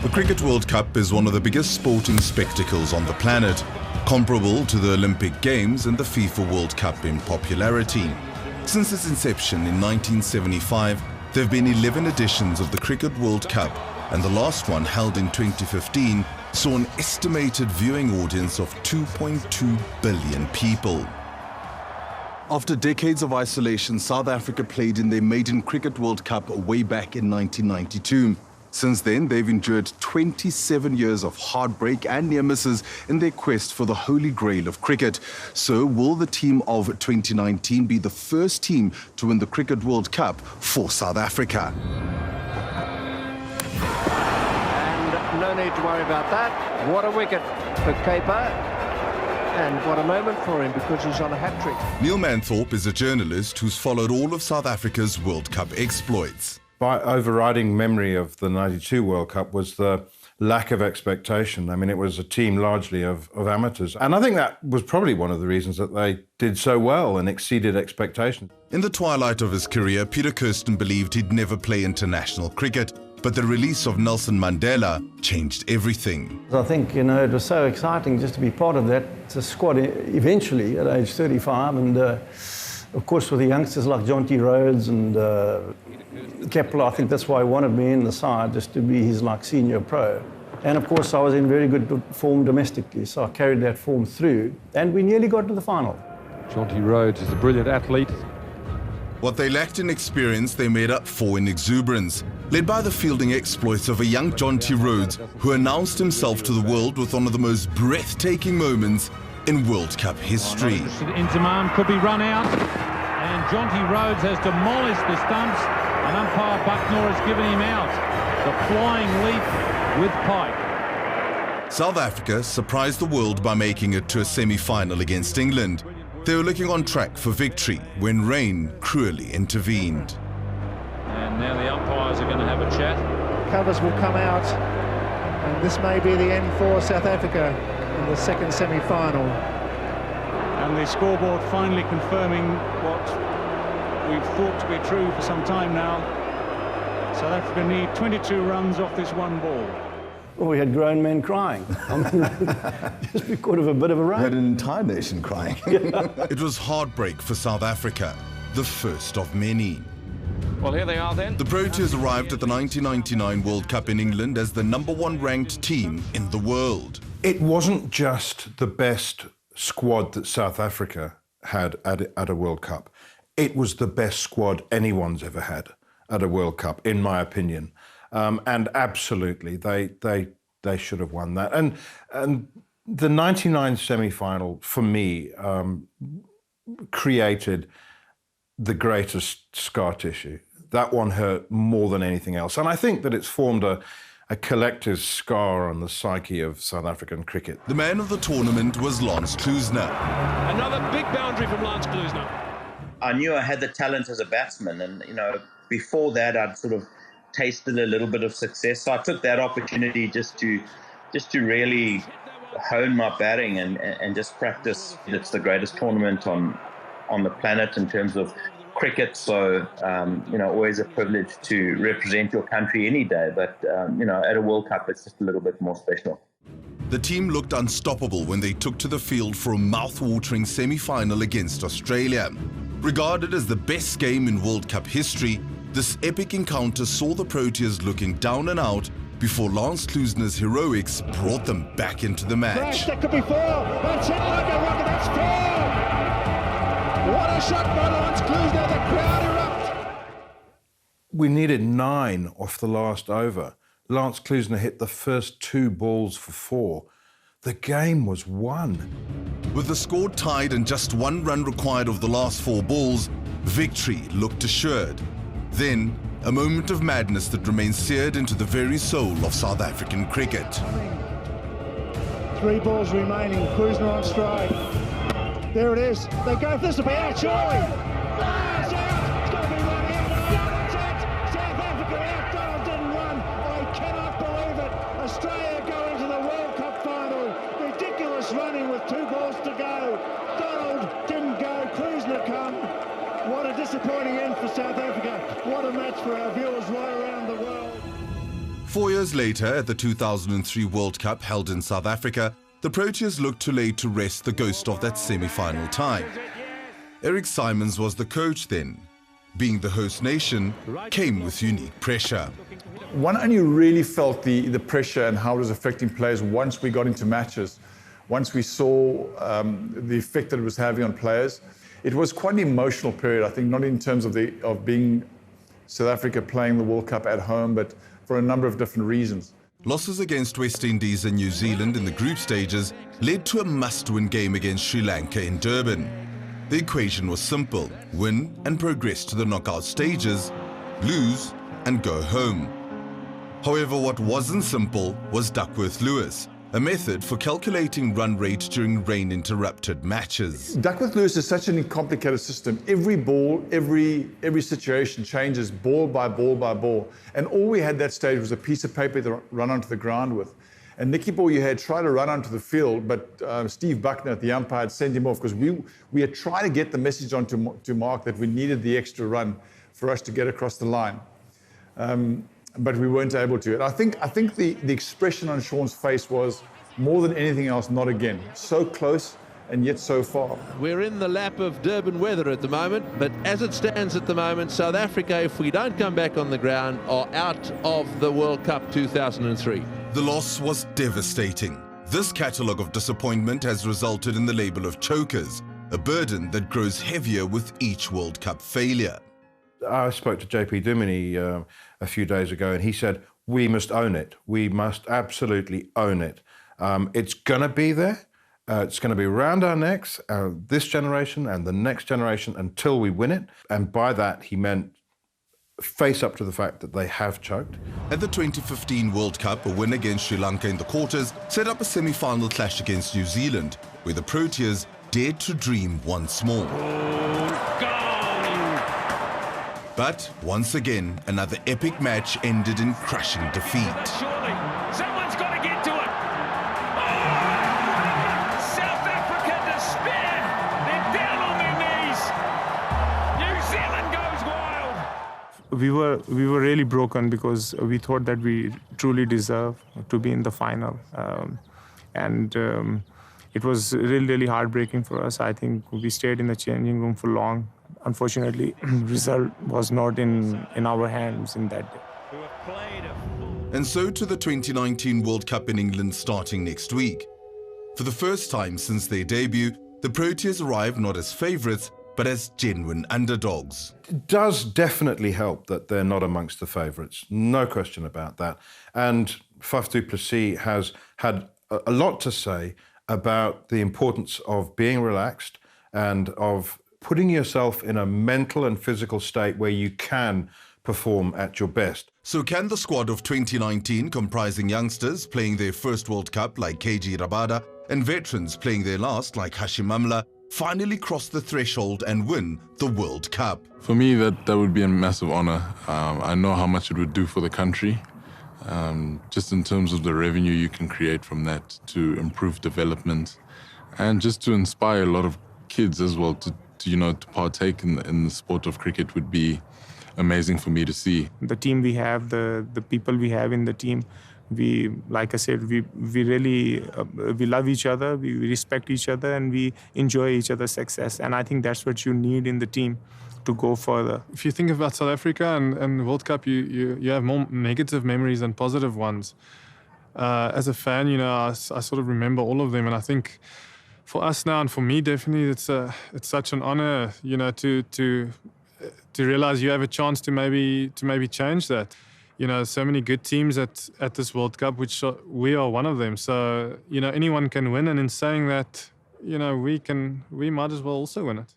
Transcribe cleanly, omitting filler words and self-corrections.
The Cricket World Cup is one of the biggest sporting spectacles on the planet, comparable to the Olympic Games and the FIFA World Cup in popularity. Since its inception in 1975, there have been 11 editions of the Cricket World Cup, and the last one, held in 2015, saw an estimated viewing audience of 2.2 billion people. After decades of isolation, South Africa played in their maiden Cricket World Cup way back in 1992. Since then, they've endured 27 years of heartbreak and near misses in their quest for the Holy Grail of cricket. So will the team of 2019 be the first team to win the Cricket World Cup for South Africa? And no need to worry about that. What a wicket for Caper. And what a moment for him, because he's on a hat-trick. Neil Manthorpe is a journalist who's followed all of South Africa's World Cup exploits. My overriding memory of the 92 World Cup was the lack of expectation. I mean, it was a team largely of amateurs. And I think that was probably one of the reasons that they did so well and exceeded expectations. In the twilight of his career, Peter Kirsten believed he'd never play international cricket. But the release of Nelson Mandela changed everything. I think, it was so exciting just to be part of that squad eventually at age 35. And of course, with the youngsters like John T. Rhodes and Kepler, I think that's why he wanted me in the side, just to be his senior pro. And of course, I was in very good form domestically, so I carried that form through. And we nearly got to the final. John T. Rhodes is a brilliant athlete. What they lacked in experience, they made up for in exuberance, led by the fielding exploits of a young John T. Rhodes, who announced himself to the world with one of the most breathtaking moments in World Cup history. Inzamam could be run out, and John T. Rhodes has demolished the stumps, and umpire Bucknor has given him out. The flying leap with Pike. South Africa surprised the world by making it to a semi-final against England. They were looking on track for victory when rain cruelly intervened. And now the umpires are going to have a chat. Covers will come out, and this may be the end for South Africa in the second semi-final. And the scoreboard finally confirming what we've thought to be true for some time now. South Africa need 22 runs off this one ball. Well, we had grown men crying. Just because of a bit of a rain. We had an entire nation crying. It was heartbreak for South Africa, the first of many. Well, here they are then. The Proteas arrived at the 1999 World Cup in England as the #1 ranked team in the world. It wasn't just the best squad that South Africa had at a World Cup. It was the best squad anyone's ever had at a World Cup, in my opinion. And absolutely, they should have won that. And the 99 semi-final, for me, created the greatest scar tissue. That one hurt more than anything else. And I think that it's formed a collective scar on the psyche of South African cricket. The man of the tournament was Lance Klusener. Another big boundary from Lance Klusener. I knew I had the talent as a batsman, and before that I'd sort of tasted a little bit of success. So I took that opportunity just to really hone my batting and just practice. It's the greatest tournament on the planet in terms of cricket. So, always a privilege to represent your country any day. But, at a World Cup, it's just a little bit more special. The team looked unstoppable when they took to the field for a mouth-watering semi-final against Australia. Regarded as the best game in World Cup history, this epic encounter saw the Proteas looking down and out before Lance Klusener's heroics brought them back into the match. Crash, that could be 4. That's it, like a rocket, that's 4. What a shot by Lance Klusener, the crowd erupt. We needed 9 off the last over. Lance Klusener hit the first 2 balls for 4. The game was won. With the score tied and just 1 run required of the last 4 balls, victory looked assured. Then, a moment of madness that remains seared into the very soul of South African cricket. 3 balls remaining, Klusener on strike. There it is. They go, this will be out, surely. It's out. It's going to be run out. That's it. South Africa out. Donald didn't run. I cannot believe it. Australia go into the World Cup final. Ridiculous running with 2 balls to go. Donald didn't go. Klusener come. What a disappointing end for South Africa. What a match for our viewers right around the world. 4 years later, at the 2003 World Cup held in South Africa, the Proteas looked to lay to rest the ghost of that semi-final tie. Eric Simons was the coach then. Being the host nation came with unique pressure. One only really felt the pressure and how it was affecting players once we got into matches, once we saw the effect that it was having on players. It was quite an emotional period, I think, not in terms of being South Africa playing the World Cup at home, but for a number of different reasons. Losses against West Indies and New Zealand in the group stages led to a must-win game against Sri Lanka in Durban. The equation was simple: win and progress to the knockout stages, lose and go home. However, what wasn't simple was Duckworth-Lewis, a method for calculating run rate during rain-interrupted matches. Duckworth-Lewis is such a complicated system. Every ball, every situation changes ball by ball by ball. And all we had that stage was a piece of paper to run onto the ground with. And Nicky Ball, you had tried to run onto the field, but Steve Buckner, the umpire, had sent him off because we had tried to get the message on to Mark that we needed the extra run for us to get across the line. But we weren't able to. And I think the expression on Sean's face was, more than anything else, not again. So close and yet so far. We're in the lap of Durban weather at the moment, but as it stands at the moment, South Africa, if we don't come back on the ground, are out of the World Cup 2003. The loss was devastating. This catalogue of disappointment has resulted in the label of chokers, a burden that grows heavier with each World Cup failure. I spoke to JP Duminy a few days ago, and he said, we must own it. We must absolutely own it. It's going to be there. It's going to be around our necks, this generation and the next generation, until we win it. And by that, he meant face up to the fact that they have choked. At the 2015 World Cup, a win against Sri Lanka in the quarters set up a semi-final clash against New Zealand, where the Proteas dared to dream once more. But once again, another epic match ended in crushing defeat. Surely, someone's got to get to it. Oh! South Africa despair. They're down on their knees. New Zealand goes wild. We were really broken because we thought that we truly deserve to be in the final, it was really heartbreaking for us. I think we stayed in the changing room for long. Unfortunately, result was not in our hands in that day. And so to the 2019 World Cup in England starting next week. For the first time since their debut, the Proteas arrive not as favourites, but as genuine underdogs. It does definitely help that they're not amongst the favourites, no question about that. And Faf du Plessis has had a lot to say about the importance of being relaxed and of putting yourself in a mental and physical state where you can perform at your best. So can the squad of 2019, comprising youngsters playing their first World Cup like KG Rabada and veterans playing their last like Hashim Amla, finally cross the threshold and win the World Cup? For me, that would be a massive honour. I know how much it would do for the country, just in terms of the revenue you can create from that to improve development and just to inspire a lot of kids as well to partake in the sport of cricket would be amazing for me to see. The team we have, the people we have in the team, like I said, we really we love each other, we respect each other, and we enjoy each other's success. And I think that's what you need in the team to go further. If you think about South Africa and World Cup, you have more negative memories than positive ones. As a fan, I sort of remember all of them, and I think for us now, and for me definitely, it's such an honor, to realize you have a chance to maybe change that. So many good teams at this World Cup, which we are one of them. So anyone can win, and in saying that, we might as well also win it.